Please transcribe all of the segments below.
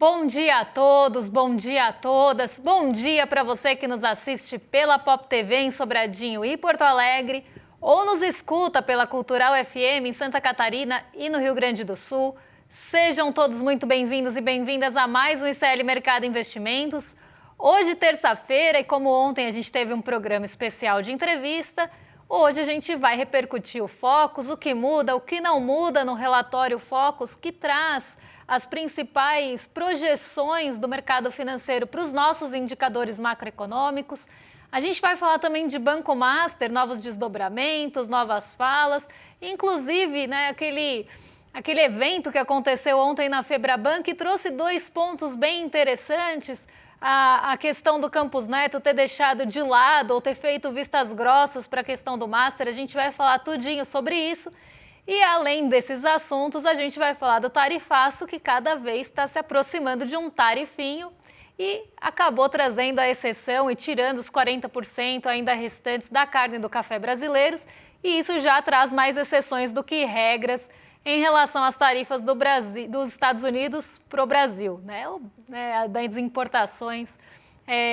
Bom dia a todos, bom dia a todas, bom dia para você que nos assiste pela Pop TV em Sobradinho e Porto Alegre, ou nos escuta pela Cultural FM em Santa Catarina e no Rio Grande do Sul. Sejam todos muito bem-vindos e bem-vindas a mais um ICL Mercado Investimentos. Hoje, terça-feira, e como ontem a gente teve um programa especial de entrevista, hoje a gente vai repercutir o Focus, o que muda, o que não muda no relatório Focus, que traz as principais projeções do mercado financeiro para os nossos indicadores macroeconômicos. A gente vai falar também de Banco Master, novos desdobramentos, novas falas, inclusive aquele evento que aconteceu ontem na Febraban, que trouxe dois pontos bem interessantes. A questão do Campus Neto ter deixado de lado ou ter feito vistas grossas para a questão do Master, a gente vai falar tudinho sobre isso. E além desses assuntos, a gente vai falar do tarifaço, que cada vez está se aproximando de um tarifinho e acabou trazendo a exceção e tirando os 40% ainda restantes da carne do café brasileiros. E isso já traz mais exceções do que regras em relação às tarifas dos Estados Unidos para o Brasil, das importações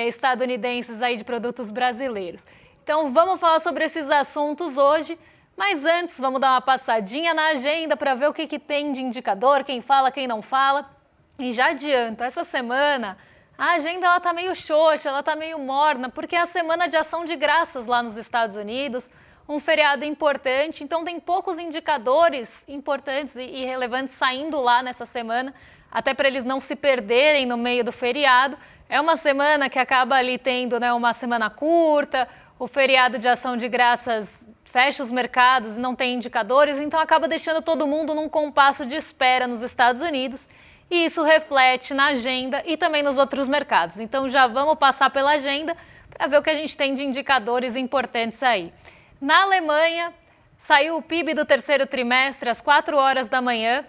estadunidenses aí de produtos brasileiros. Então vamos falar sobre esses assuntos hoje, mas antes vamos dar uma passadinha na agenda para ver o que tem de indicador, quem fala, quem não fala. E já adianto, essa semana a agenda está meio xoxa, ela está meio morna, porque é a semana de ação de graças lá nos Estados Unidos, um feriado importante, então tem poucos indicadores importantes e relevantes saindo lá nessa semana, até para eles não se perderem no meio do feriado. É uma semana que acaba ali tendo uma semana curta, o feriado de ação de graças fecha os mercados e não tem indicadores, então acaba deixando todo mundo num compasso de espera nos Estados Unidos, e isso reflete na agenda e também nos outros mercados. Então já vamos passar pela agenda para ver o que a gente tem de indicadores importantes aí. Na Alemanha, saiu o PIB do terceiro trimestre às 4 horas da manhã.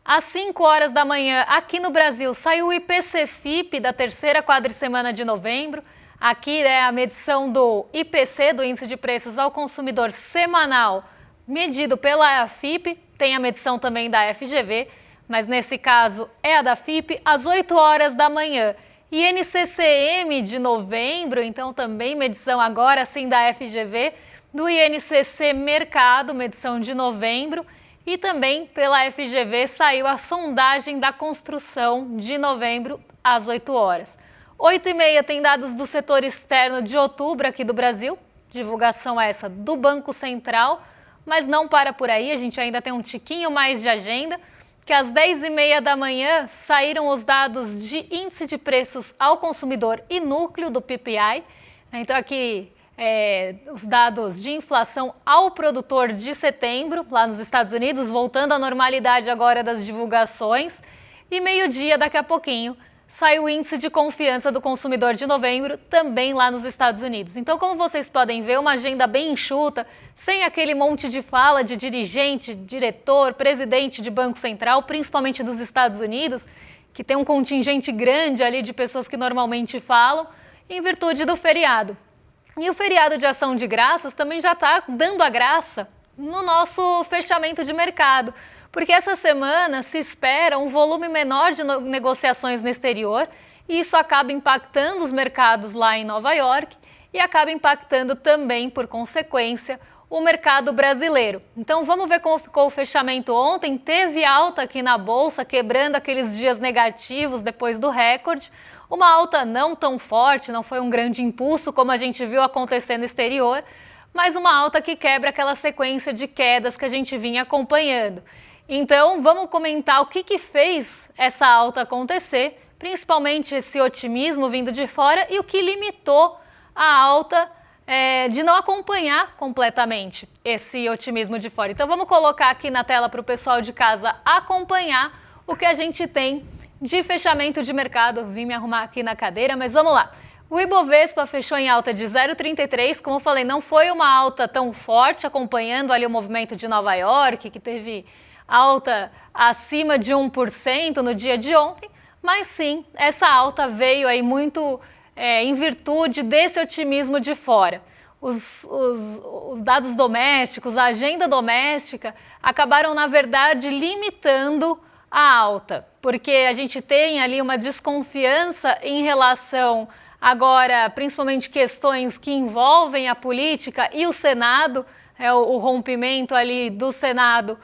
Às 5 horas da manhã, aqui no Brasil, saiu o IPC-FIP da terceira quadricemana de novembro. Aqui é a medição do IPC, do Índice de Preços ao Consumidor semanal, medido pela FIP. Tem a medição também da FGV, mas nesse caso é a da FIP, às 8 horas da manhã. E INCCM de novembro, então também medição agora sim da FGV, do INCC Mercado, medição de novembro, e também pela FGV saiu a sondagem da construção de novembro às 8 horas. 8h30 tem dados do setor externo de outubro aqui do Brasil, divulgação essa do Banco Central, mas não para por aí, a gente ainda tem um tiquinho mais de agenda, que às 10h30 da manhã saíram os dados de índice de preços ao consumidor e núcleo do PPI, então aqui os dados de inflação ao produtor de setembro, lá nos Estados Unidos, voltando à normalidade agora das divulgações. E meio-dia, daqui a pouquinho, sai o índice de confiança do consumidor de novembro, também lá nos Estados Unidos. Então, como vocês podem ver, uma agenda bem enxuta, sem aquele monte de fala de dirigente, diretor, presidente de Banco Central, principalmente dos Estados Unidos, que tem um contingente grande ali de pessoas que normalmente falam, em virtude do feriado. E o feriado de ação de graças também já está dando a graça no nosso fechamento de mercado, porque essa semana se espera um volume menor de negociações no exterior e isso acaba impactando os mercados lá em Nova York e acaba impactando também, por consequência, o mercado brasileiro. Então vamos ver como ficou o fechamento ontem. Teve alta aqui na Bolsa, quebrando aqueles dias negativos depois do recorde. Uma alta não tão forte, não foi um grande impulso como a gente viu acontecer no exterior, mas uma alta que quebra aquela sequência de quedas que a gente vinha acompanhando. Então vamos comentar o que fez essa alta acontecer, principalmente esse otimismo vindo de fora e o que limitou a alta de não acompanhar completamente esse otimismo de fora. Então vamos colocar aqui na tela para o pessoal de casa acompanhar o que a gente tem de fechamento de mercado. Vim me arrumar aqui na cadeira, mas vamos lá. O Ibovespa fechou em alta de 0,33, como eu falei, não foi uma alta tão forte, acompanhando ali o movimento de Nova York, que teve alta acima de 1% no dia de ontem, mas sim, essa alta veio aí muito em virtude desse otimismo de fora. Os dados domésticos, a agenda doméstica, acabaram, na verdade, limitando a alta, porque a gente tem ali uma desconfiança em relação agora, principalmente questões que envolvem a política e o Senado, o rompimento ali do Senado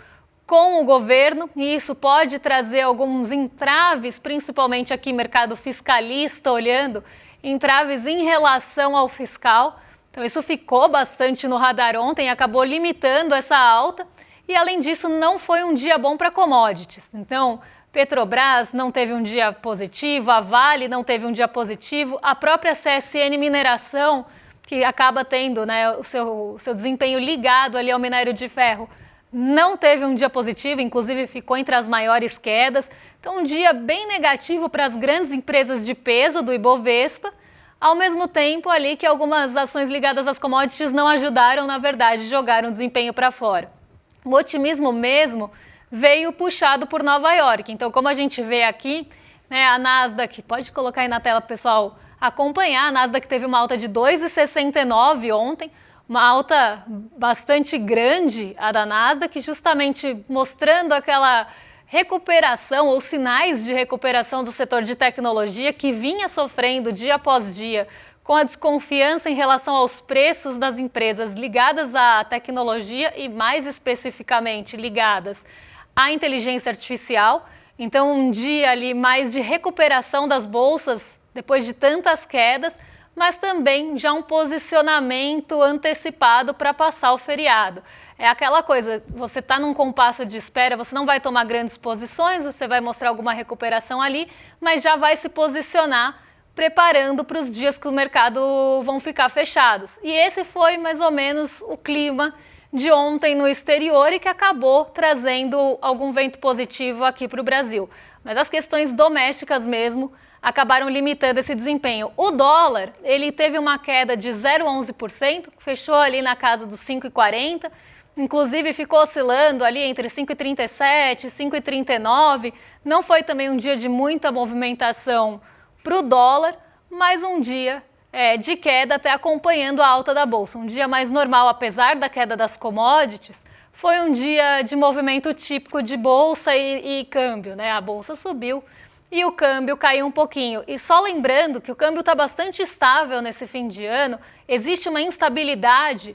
com o governo, e isso pode trazer alguns entraves, principalmente aqui mercado fiscalista olhando, entraves em relação ao fiscal. Então isso ficou bastante no radar ontem, acabou limitando essa alta. E, além disso, não foi um dia bom para commodities. Então, Petrobras não teve um dia positivo, a Vale não teve um dia positivo, a própria CSN Mineração, que acaba tendo, né, o seu desempenho ligado ali ao minério de ferro, não teve um dia positivo, inclusive ficou entre as maiores quedas. Então, um dia bem negativo para as grandes empresas de peso do Ibovespa, ao mesmo tempo ali que algumas ações ligadas às commodities não ajudaram, na verdade, jogaram o desempenho para fora. O otimismo mesmo veio puxado por Nova York. Então, como a gente vê aqui, né, a Nasdaq, pode colocar aí na tela para o pessoal acompanhar, a Nasdaq teve uma alta de 2,69 ontem, uma alta bastante grande a da Nasdaq, justamente mostrando aquela recuperação ou sinais de recuperação do setor de tecnologia que vinha sofrendo dia após dia com a desconfiança em relação aos preços das empresas ligadas à tecnologia e, mais especificamente, ligadas à inteligência artificial. Então, um dia ali mais de recuperação das bolsas depois de tantas quedas, mas também já um posicionamento antecipado para passar o feriado. É aquela coisa, você está num compasso de espera, você não vai tomar grandes posições, você vai mostrar alguma recuperação ali, mas já vai se posicionar preparando para os dias que o mercado vão ficar fechados. E esse foi mais ou menos o clima de ontem no exterior e que acabou trazendo algum vento positivo aqui para o Brasil. Mas as questões domésticas mesmo acabaram limitando esse desempenho. O dólar, ele teve uma queda de 0,11%, fechou ali na casa dos 5,40, inclusive ficou oscilando ali entre 5,37 e 5,39. Não foi também um dia de muita movimentação para o dólar, mais um dia de queda até acompanhando a alta da bolsa. Um dia mais normal, apesar da queda das commodities, foi um dia de movimento típico de bolsa e câmbio, né? A bolsa subiu e o câmbio caiu um pouquinho. E só lembrando que o câmbio está bastante estável nesse fim de ano, existe uma instabilidade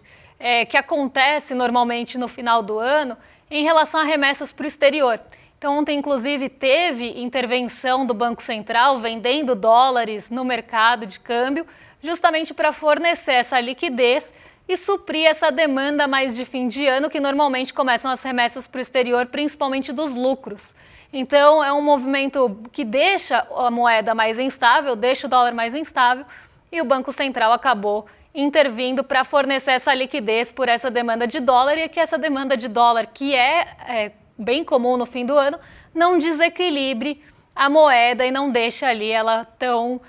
que acontece normalmente no final do ano em relação a remessas para o exterior. Então, ontem, inclusive, teve intervenção do Banco Central vendendo dólares no mercado de câmbio, justamente para fornecer essa liquidez e suprir essa demanda mais de fim de ano, que normalmente começam as remessas para o exterior, principalmente dos lucros. Então, é um movimento que deixa a moeda mais instável, deixa o dólar mais instável, e o Banco Central acabou intervindo para fornecer essa liquidez por essa demanda de dólar, e que essa demanda de dólar, que é bem comum no fim do ano, não desequilibre a moeda e não deixa ali ela tão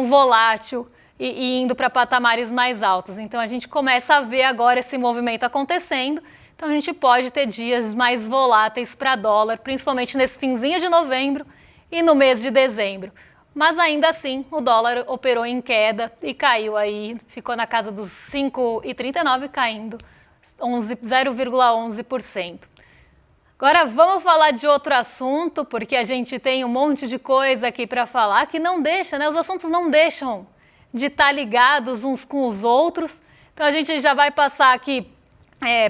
volátil e indo para patamares mais altos. Então a gente começa a ver agora esse movimento acontecendo, então a gente pode ter dias mais voláteis para dólar, principalmente nesse finzinho de novembro e no mês de dezembro. Mas ainda assim o dólar operou em queda e caiu aí, ficou na casa dos 5,39, caindo 0,11%. Agora vamos falar de outro assunto, porque a gente tem um monte de coisa aqui para falar que não deixa, né? Os assuntos não deixam de estar ligados uns com os outros. Então a gente já vai passar aqui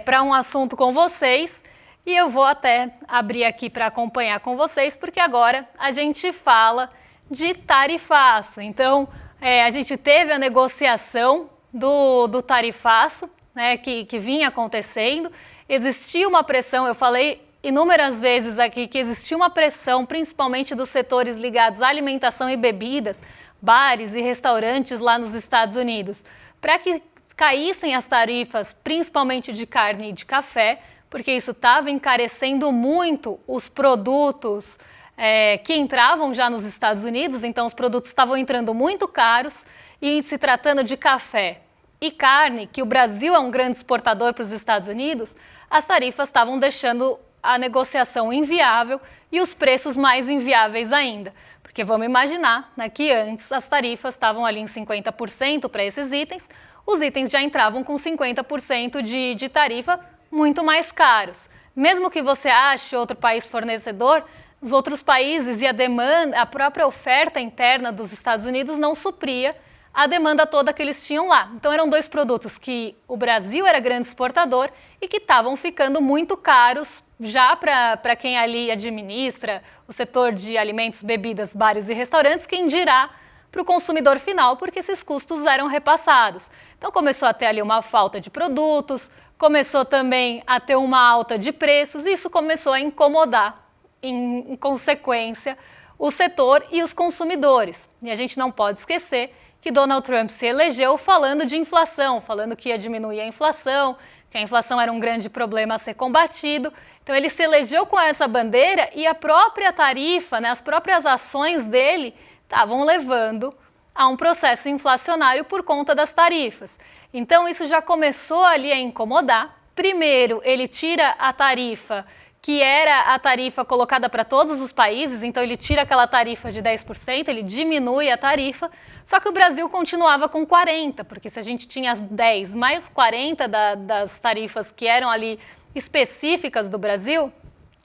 para um assunto com vocês e eu vou até abrir aqui para acompanhar com vocês, porque agora a gente fala de tarifaço. Então a gente teve a negociação do tarifaço, né, que vinha acontecendo. Existia uma pressão, eu falei inúmeras vezes aqui que existia uma pressão, principalmente dos setores ligados à alimentação e bebidas, bares e restaurantes lá nos Estados Unidos, para que caíssem as tarifas, principalmente de carne e de café, porque isso estava encarecendo muito os produtos que entravam já nos Estados Unidos. Então os produtos estavam entrando muito caros, e se tratando de café e carne, que o Brasil é um grande exportador para os Estados Unidos, as tarifas estavam deixando a negociação inviável e os preços mais inviáveis ainda. Porque vamos imaginar, né, que antes as tarifas estavam ali em 50% para esses itens, os itens já entravam com 50% de tarifa, muito mais caros. Mesmo que você ache outro país fornecedor, os outros países e a demanda, a própria oferta interna dos Estados Unidos não supria a demanda toda que eles tinham lá. Então eram dois produtos que o Brasil era grande exportador e que estavam ficando muito caros já para quem ali administra o setor de alimentos, bebidas, bares e restaurantes, quem dirá para o consumidor final, porque esses custos eram repassados. Então começou a ter ali uma falta de produtos, começou também a ter uma alta de preços e isso começou a incomodar, em consequência, o setor e os consumidores. E a gente não pode esquecer que Donald Trump se elegeu falando de inflação, falando que ia diminuir a inflação, que a inflação era um grande problema a ser combatido. Então ele se elegeu com essa bandeira e a própria tarifa, né, as próprias ações dele estavam levando a um processo inflacionário por conta das tarifas. Então isso já começou ali a incomodar. Primeiro, ele tira a tarifa que era a tarifa colocada para todos os países, então ele tira aquela tarifa de 10%, ele diminui a tarifa, só que o Brasil continuava com 40%, porque se a gente tinha as 10 mais 40 das tarifas que eram ali específicas do Brasil,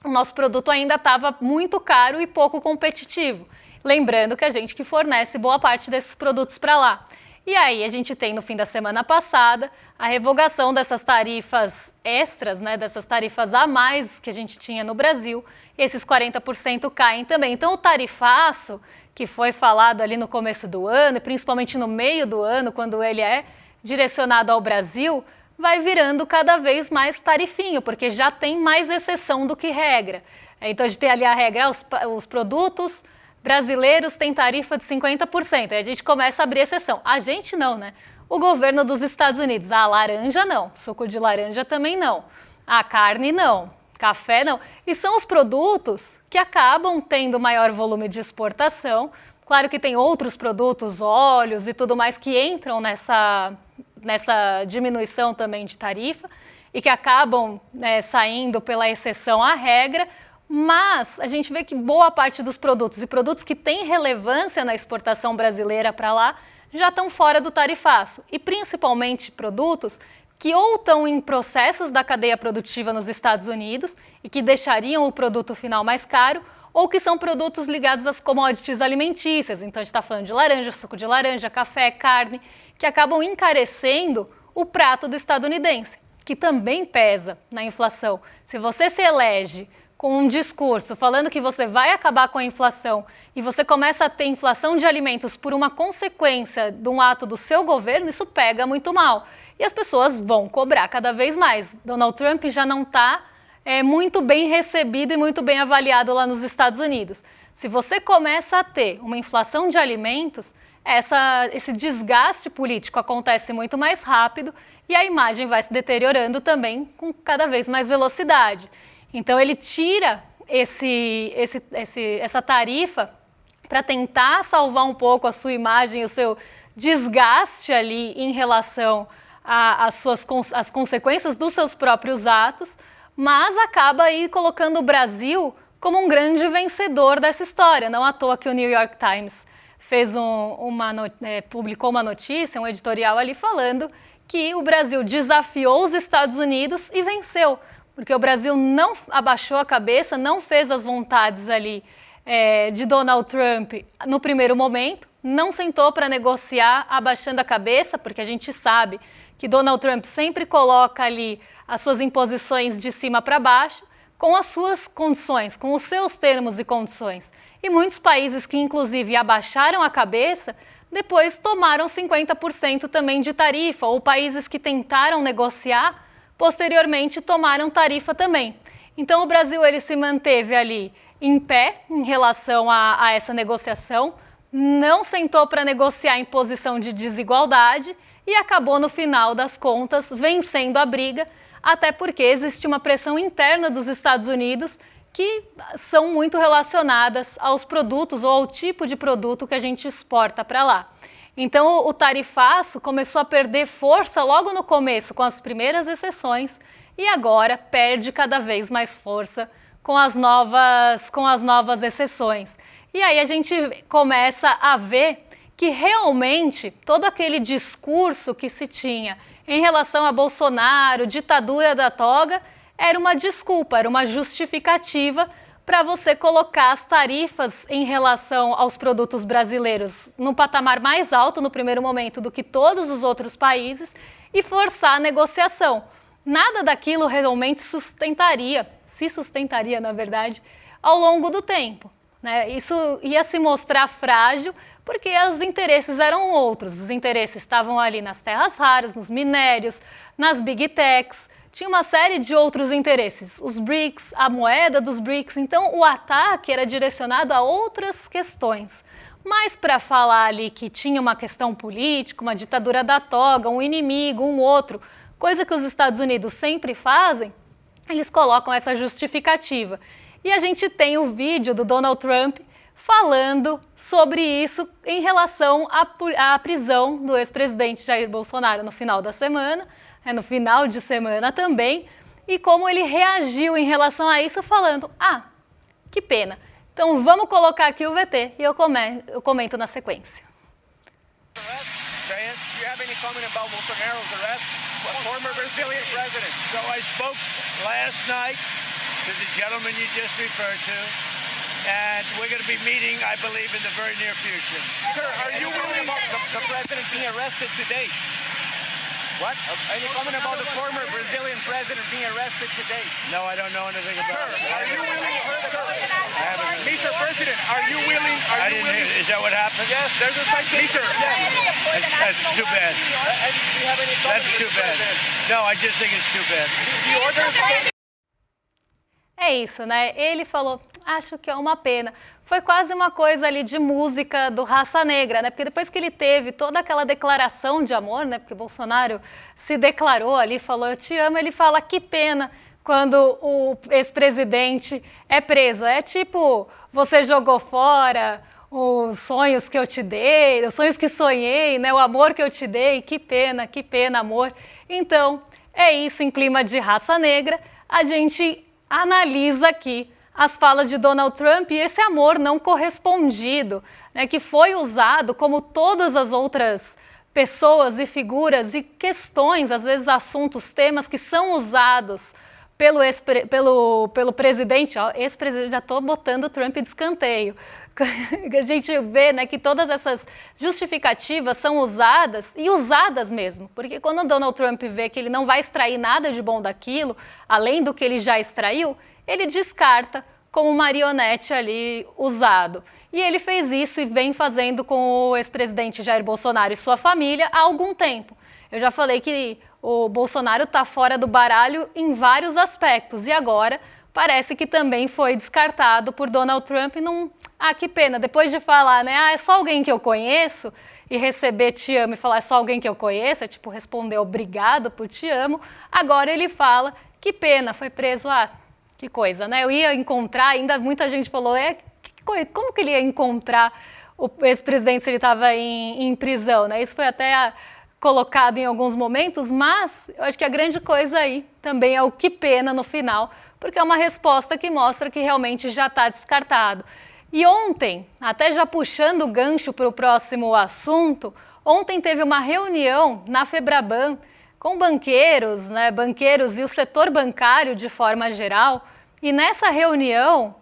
o nosso produto ainda estava muito caro e pouco competitivo. Lembrando que a gente que fornece boa parte desses produtos para lá. E aí a gente tem no fim da semana passada a revogação dessas tarifas extras, né, dessas tarifas a mais que a gente tinha no Brasil, e esses 40% caem também. Então o tarifaço que foi falado ali no começo do ano, e principalmente no meio do ano, quando ele é direcionado ao Brasil, vai virando cada vez mais tarifinho, porque já tem mais exceção do que regra. Então a gente tem ali a regra, os produtos brasileiros têm tarifa de 50%, aí a gente começa a abrir exceção. A gente não, né? O governo dos Estados Unidos, a laranja não, suco de laranja também não, a carne não, café não. E são os produtos que acabam tendo maior volume de exportação. Claro que tem outros produtos, óleos e tudo mais que entram nessa diminuição também de tarifa e que acabam, né, saindo pela exceção à regra. Mas a gente vê que boa parte dos produtos e produtos que têm relevância na exportação brasileira para lá já estão fora do tarifaço. E principalmente produtos que ou estão em processos da cadeia produtiva nos Estados Unidos e que deixariam o produto final mais caro, ou que são produtos ligados às commodities alimentícias. Então a gente está falando de laranja, suco de laranja, café, carne, que acabam encarecendo o prato do estadunidense, que também pesa na inflação. Se você se elege com um discurso falando que você vai acabar com a inflação e você começa a ter inflação de alimentos por uma consequência de um ato do seu governo, isso pega muito mal. E as pessoas vão cobrar cada vez mais. Donald Trump já não está muito bem recebido e muito bem avaliado lá nos Estados Unidos. Se você começa a ter uma inflação de alimentos, esse desgaste político acontece muito mais rápido e a imagem vai se deteriorando também com cada vez mais velocidade. Então ele tira essa tarifa para tentar salvar um pouco a sua imagem, o seu desgaste ali em relação às consequências dos seus próprios atos, mas acaba aí colocando o Brasil como um grande vencedor dessa história. Não à toa que o New York Times publicou uma notícia, um editorial ali falando que o Brasil desafiou os Estados Unidos e venceu. Porque o Brasil não abaixou a cabeça, não fez as vontades ali de Donald Trump no primeiro momento, não sentou para negociar abaixando a cabeça, porque a gente sabe que Donald Trump sempre coloca ali as suas imposições de cima para baixo, com as suas condições, com os seus termos e condições. E muitos países que inclusive abaixaram a cabeça, depois tomaram 50% também de tarifa, ou países que tentaram negociar, posteriormente tomaram tarifa também. Então o Brasil ele se manteve ali em pé em relação a essa negociação, não sentou para negociar em posição de desigualdade e acabou no final das contas vencendo a briga, até porque existe uma pressão interna dos Estados Unidos que são muito relacionadas aos produtos ou ao tipo de produto que a gente exporta para lá. Então o tarifaço começou a perder força logo no começo com as primeiras exceções e agora perde cada vez mais força com as novas exceções. E aí a gente começa a ver que realmente todo aquele discurso que se tinha em relação a Bolsonaro, ditadura da toga, era uma desculpa, era uma justificativa para você colocar as tarifas em relação aos produtos brasileiros no patamar mais alto no primeiro momento do que todos os outros países e forçar a negociação. Nada daquilo realmente se sustentaria, na verdade, ao longo do tempo, né? Isso ia se mostrar frágil porque os interesses eram outros. Os interesses estavam ali nas terras raras, nos minérios, nas big techs. Tinha uma série de outros interesses, os BRICS, a moeda dos BRICS. Então, o ataque era direcionado a outras questões. Mas para falar ali que tinha uma questão política, uma ditadura da toga, um inimigo, um outro, coisa que os Estados Unidos sempre fazem, eles colocam essa justificativa. E a gente tem o vídeo do Donald Trump falando sobre isso em relação à prisão do ex-presidente Jair Bolsonaro no final da semana, no final de semana também, e como ele reagiu em relação a isso falando, que pena. Então vamos colocar aqui o VT e eu comento na sequência. Do you have any comment about Bolsonaro's arrest? Former Brazilian president. So I spoke last night to the gentleman you just referred to, and we're going to be meeting, I believe, in the very near future. Sir, are you willing about the president being arrested today? What? Any comment about the former Brazilian president being arrested today? No, I don't know anything about it. Are you willing, I haven't. Mr. President, are you willing? I didn't hear. Is that what happened? Yes, there's a citation. That's too bad. And do you have any comment? That's too bad. No, I just think it's too bad. The order. É isso, né? Ele falou, acho que é uma pena. Foi quase uma coisa ali de música do Raça Negra, né? Porque depois que ele teve toda aquela declaração de amor, né? Porque Bolsonaro se declarou ali, falou, eu te amo, ele fala, que pena quando o ex-presidente é preso. É tipo, você jogou fora os sonhos que eu te dei, os sonhos que sonhei, né? O amor que eu te dei, que pena, amor. Então, é isso, em clima de Raça Negra, a gente analisa aqui as falas de Donald Trump e esse amor não correspondido, né, que foi usado como todas as outras pessoas e figuras e questões, às vezes assuntos, temas que são usados pelo presidente, ex-presidente, já estou botando o Trump de escanteio. A gente vê, né, que todas essas justificativas são usadas, e usadas mesmo, porque quando o Donald Trump vê que ele não vai extrair nada de bom daquilo, além do que ele já extraiu, ele descarta como marionete ali usado. E ele fez isso e vem fazendo com o ex-presidente Jair Bolsonaro e sua família há algum tempo. Eu já falei que o Bolsonaro está fora do baralho em vários aspectos e agora parece que também foi descartado por Donald Trump num... que pena, depois de falar, né, é só alguém que eu conheço, e receber te amo e falar é só alguém que eu conheço, é tipo responder obrigado por te amo, agora ele fala, que pena, foi preso, que coisa, né, eu ia encontrar, ainda muita gente falou, como que ele ia encontrar o ex-presidente se ele estava em prisão, né, isso foi até colocado em alguns momentos, mas eu acho que a grande coisa aí também é o que pena no final, porque é uma resposta que mostra que realmente já está descartado. E ontem, até já puxando o gancho para o próximo assunto, ontem teve uma reunião na Febraban com banqueiros, né, banqueiros e o setor bancário de forma geral, e nessa reunião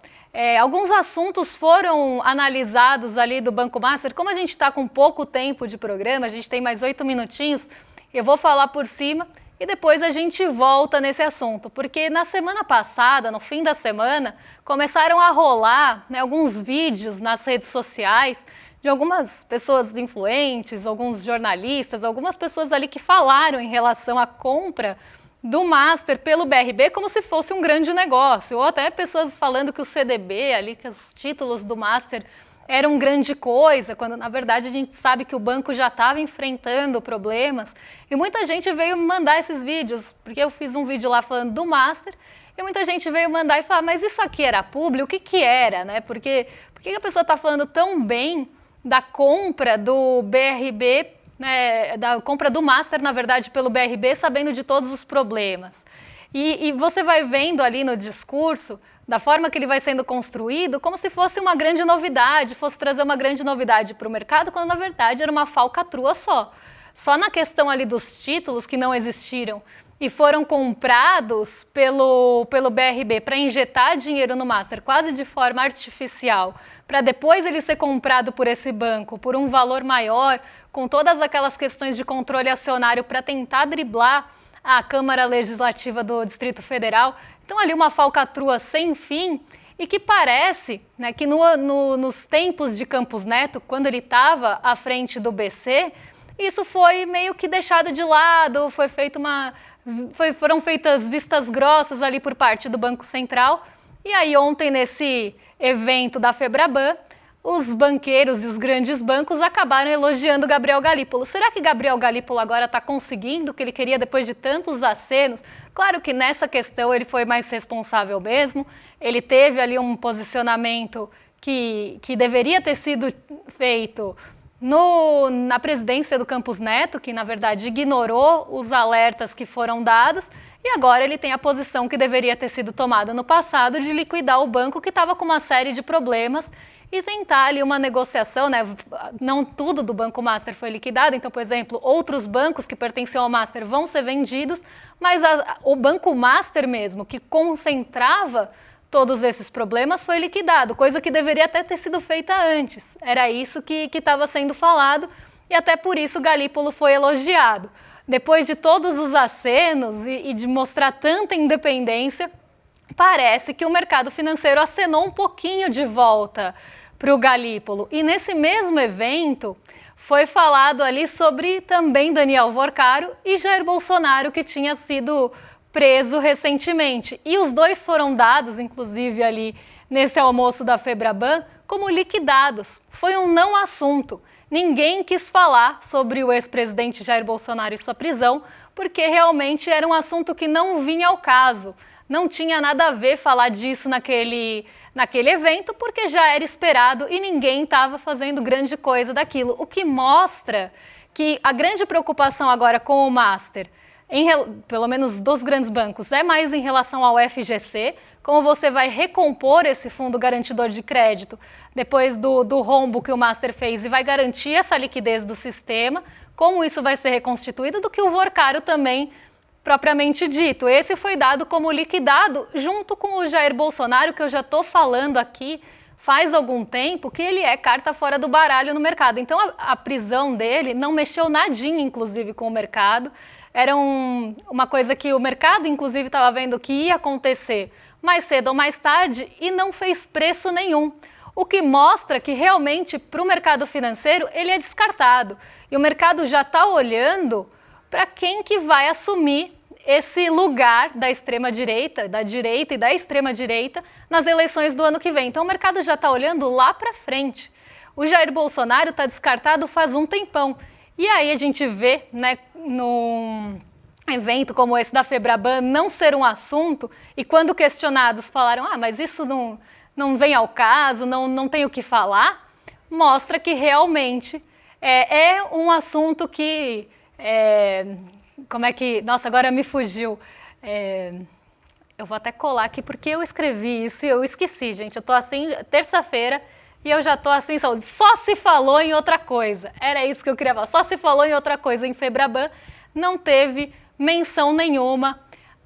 alguns assuntos foram analisados ali do Banco Master. Como a gente está com pouco tempo de programa, a gente tem mais 8 minutinhos, eu vou falar por cima e depois a gente volta nesse assunto, porque na semana passada, no fim da semana, começaram a rolar, né, alguns vídeos nas redes sociais de algumas pessoas influentes, alguns jornalistas, algumas pessoas ali que falaram em relação à compra do Master pelo BRB como se fosse um grande negócio, ou até pessoas falando que o CDB ali, que os títulos do Master eram grande coisa, quando na verdade a gente sabe que o banco já estava enfrentando problemas, e muita gente veio me mandar esses vídeos, porque eu fiz um vídeo lá falando do Master, e muita gente veio mandar e falar, mas isso aqui era público? O que que era, né? Por que a pessoa está falando tão bem da compra do BRB, né, da compra do Master, na verdade, pelo BRB, sabendo de todos os problemas? E você vai vendo ali no discurso, da forma que ele vai sendo construído, como se fosse uma grande novidade, fosse trazer uma grande novidade para o mercado, quando na verdade era uma falcatrua só. Só na questão ali dos títulos que não existiram e foram comprados pelo BRB para injetar dinheiro no Master quase de forma artificial, para depois ele ser comprado por esse banco por um valor maior, com todas aquelas questões de controle acionário para tentar driblar a Câmara Legislativa do Distrito Federal. Então ali uma falcatrua sem fim e que parece, né, que nos tempos de Campos Neto, quando ele estava à frente do BC, isso foi meio que deixado de lado, foram feitas vistas grossas ali por parte do Banco Central. E aí ontem, nesse evento da Febraban, os banqueiros e os grandes bancos acabaram elogiando Gabriel Galípolo. Será que Gabriel Galípolo agora está conseguindo o que ele queria depois de tantos acenos? Claro que nessa questão ele foi mais responsável mesmo, ele teve ali um posicionamento que deveria ter sido feito na presidência do Campos Neto, que na verdade ignorou os alertas que foram dados, e agora ele tem a posição que deveria ter sido tomada no passado de liquidar o banco que estava com uma série de problemas e tentar ali uma negociação, né? Não tudo do Banco Master foi liquidado, então, por exemplo, outros bancos que pertenciam ao Master vão ser vendidos, mas o Banco Master mesmo, que concentrava todos esses problemas, foi liquidado, coisa que deveria até ter sido feita antes. Era isso que estava sendo falado e até por isso Galípolo foi elogiado. Depois de todos os acenos e de mostrar tanta independência, parece que o mercado financeiro acenou um pouquinho de volta para o Galípolo. E nesse mesmo evento foi falado ali sobre também Daniel Worcaro e Jair Bolsonaro, que tinha sido preso recentemente. E os dois foram dados, inclusive ali nesse almoço da Febraban, como liquidados. Foi um não assunto. Ninguém quis falar sobre o ex-presidente Jair Bolsonaro e sua prisão, porque realmente era um assunto que não vinha ao caso. Não tinha nada a ver falar disso naquele evento, porque já era esperado e ninguém estava fazendo grande coisa daquilo. O que mostra que a grande preocupação agora com o Master, pelo menos dos grandes bancos, é mais em relação ao FGC, como você vai recompor esse fundo garantidor de crédito depois do rombo que o Master fez e vai garantir essa liquidez do sistema, como isso vai ser reconstituído, do que o Worcaro também propriamente dito. Esse foi dado como liquidado junto com o Jair Bolsonaro, que eu já estou falando aqui faz algum tempo, que ele é carta fora do baralho no mercado. Então a prisão dele não mexeu nadinha, inclusive, com o mercado. Era uma coisa que o mercado, inclusive, estava vendo que ia acontecer mais cedo ou mais tarde e não fez preço nenhum. O que mostra que realmente para o mercado financeiro ele é descartado. E o mercado já está olhando para quem que vai assumir esse lugar da extrema-direita, da direita e da extrema-direita nas eleições do ano que vem. Então o mercado já está olhando lá para frente. O Jair Bolsonaro está descartado faz um tempão. E aí a gente vê, né, num evento como esse da Febraban não ser um assunto, e quando questionados falaram, mas isso não vem ao caso, não tem o que falar, mostra que realmente é um assunto que... Nossa, agora me fugiu. Eu vou até colar aqui porque eu escrevi isso e eu esqueci, gente. Eu tô assim, terça-feira, e eu já tô assim, só se falou em outra coisa. Era isso que eu queria falar. Só se falou em outra coisa. Em Febraban não teve menção nenhuma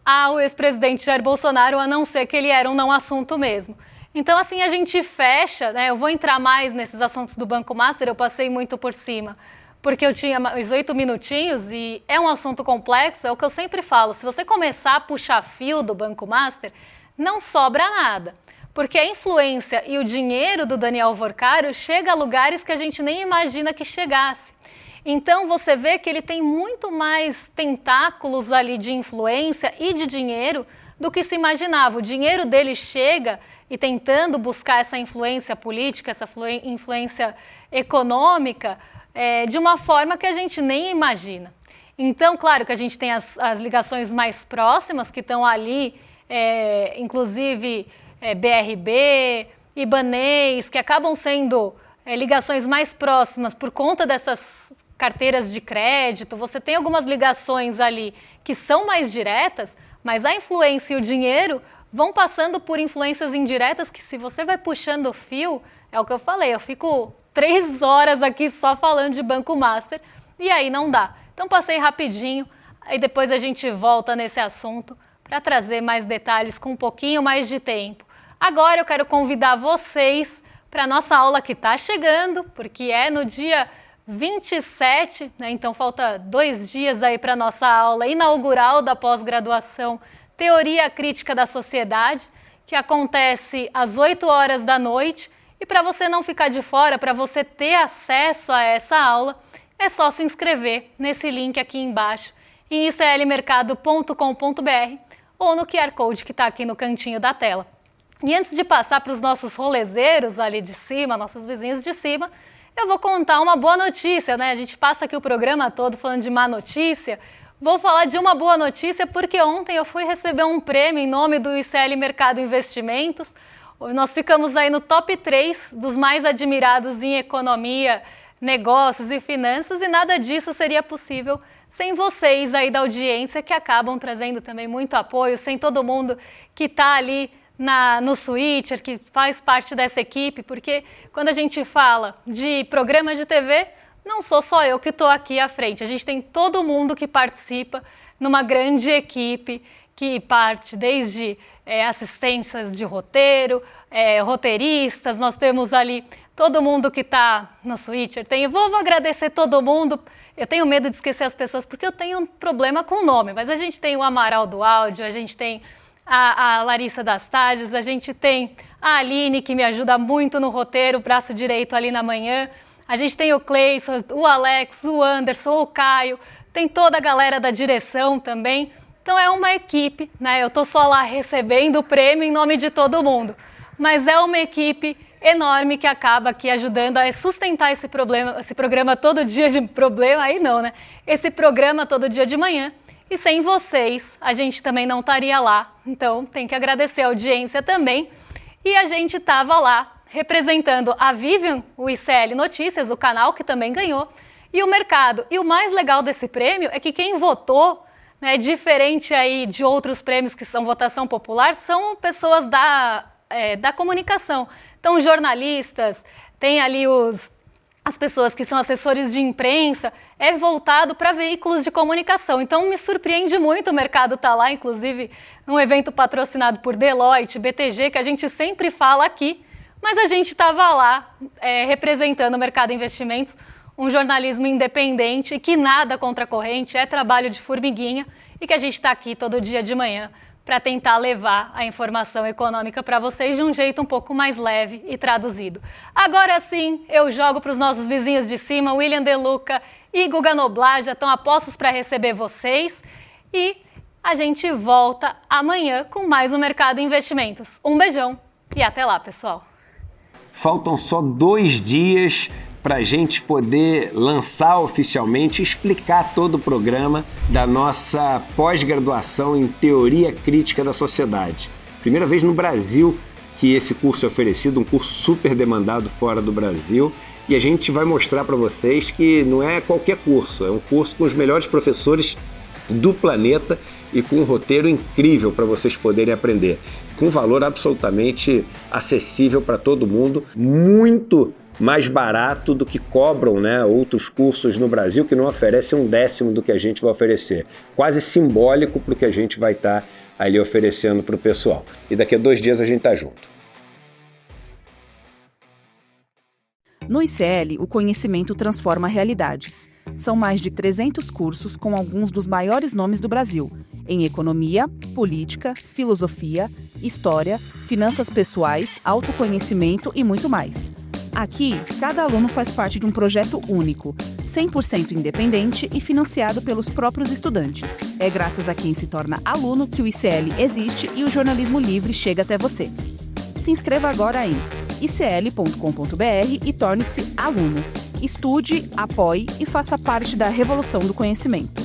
ao ex-presidente Jair Bolsonaro, a não ser que ele era um não assunto mesmo. Então, assim, a gente fecha, né? Eu vou entrar mais nesses assuntos do Banco Master, eu passei muito por cima, porque eu tinha mais 8 minutinhos e é um assunto complexo, é o que eu sempre falo. Se você começar a puxar fio do Banco Master, não sobra nada. Porque a influência e o dinheiro do Daniel Worcaro chega a lugares que a gente nem imagina que chegasse. Então você vê que ele tem muito mais tentáculos ali de influência e de dinheiro do que se imaginava. O dinheiro dele chega e tentando buscar essa influência política, essa influência econômica, de uma forma que a gente nem imagina. Então, claro que a gente tem as ligações mais próximas que estão ali, inclusive BRB, Ibanez, que acabam sendo ligações mais próximas por conta dessas carteiras de crédito. Você tem algumas ligações ali que são mais diretas, mas a influência e o dinheiro vão passando por influências indiretas que, se você vai puxando o fio, é o que eu falei, eu fico 3 horas aqui só falando de Banco Master e aí não dá. Então passei rapidinho Aí depois a gente volta nesse assunto para trazer mais detalhes com um pouquinho mais de tempo. Agora eu quero convidar vocês para a nossa aula que está chegando, porque é no dia 27, né? Então falta 2 dias aí para a nossa aula inaugural da pós-graduação Teoria Crítica da Sociedade, que acontece às 8 horas da noite. E para você não ficar de fora, para você ter acesso a essa aula, é só se inscrever nesse link aqui embaixo, em iclmercado.com.br ou no QR Code que está aqui no cantinho da tela. E antes de passar para os nossos rolezeiros ali de cima, nossos vizinhos de cima, eu vou contar uma boa notícia, né? A gente passa aqui o programa todo falando de má notícia. Vou falar de uma boa notícia porque ontem eu fui receber um prêmio em nome do ICL Mercado Investimentos. Nós ficamos aí no top 3 dos mais admirados em economia, negócios e finanças, e nada disso seria possível sem vocês aí da audiência, que acabam trazendo também muito apoio, sem todo mundo que está ali no Switcher, que faz parte dessa equipe, porque quando a gente fala de programa de TV, não sou só eu que estou aqui à frente, a gente tem todo mundo que participa numa grande equipe, que parte desde assistências de roteiro, roteiristas, nós temos ali todo mundo que está no Switcher. Vou agradecer todo mundo. Eu tenho medo de esquecer as pessoas porque eu tenho um problema com o nome, mas a gente tem o Amaral do áudio, a gente tem a Larissa das Tardes, a gente tem a Aline, que me ajuda muito no roteiro, braço direito ali na manhã, a gente tem o Cleison, o Alex, o Anderson, o Caio, tem toda a galera da direção também. Então é uma equipe, né? Eu estou só lá recebendo o prêmio em nome de todo mundo, mas é uma equipe enorme que acaba aqui ajudando a sustentar esse programa todo dia de problema, aí não, né? Esse programa todo dia de manhã, e sem vocês a gente também não estaria lá, então tem que agradecer a audiência também. E a gente estava lá representando a Vivian, o ICL Notícias, o canal que também ganhou, e o mercado. E o mais legal desse prêmio é que quem votou, né, diferente aí de outros prêmios que são votação popular, são pessoas da comunicação. Então, jornalistas, tem ali as pessoas que são assessores de imprensa, é voltado para veículos de comunicação. Então, me surpreende muito o mercado estar lá, inclusive num evento patrocinado por Deloitte, BTG, que a gente sempre fala aqui, mas a gente estava lá representando o mercado de investimentos, um jornalismo independente, que nada contra a corrente, é trabalho de formiguinha, e que a gente está aqui todo dia de manhã para tentar levar a informação econômica para vocês de um jeito um pouco mais leve e traduzido. Agora sim, eu jogo para os nossos vizinhos de cima, William De Luca e Guga Noblar, já estão a postos para receber vocês, e a gente volta amanhã com mais um Mercado de Investimentos. Um beijão e até lá, pessoal! Faltam só 2 dias para a gente poder lançar oficialmente, explicar todo o programa da nossa pós-graduação em Teoria Crítica da Sociedade. Primeira vez no Brasil que esse curso é oferecido, um curso super demandado fora do Brasil, e a gente vai mostrar para vocês que não é qualquer curso, é um curso com os melhores professores do planeta e com um roteiro incrível para vocês poderem aprender, com um valor absolutamente acessível para todo mundo, muito mais barato do que cobram, né, outros cursos no Brasil que não oferecem 1/10 do que a gente vai oferecer. Quase simbólico para o que a gente vai estar ali oferecendo para o pessoal. E daqui a 2 dias a gente está junto. No ICL, o conhecimento transforma realidades. São mais de 300 cursos com alguns dos maiores nomes do Brasil, em economia, política, filosofia, história, finanças pessoais, autoconhecimento e muito mais. Aqui, cada aluno faz parte de um projeto único, 100% independente e financiado pelos próprios estudantes. É graças a quem se torna aluno que o ICL existe e o jornalismo livre chega até você. Se inscreva agora em icl.com.br e torne-se aluno. Estude, apoie e faça parte da revolução do conhecimento.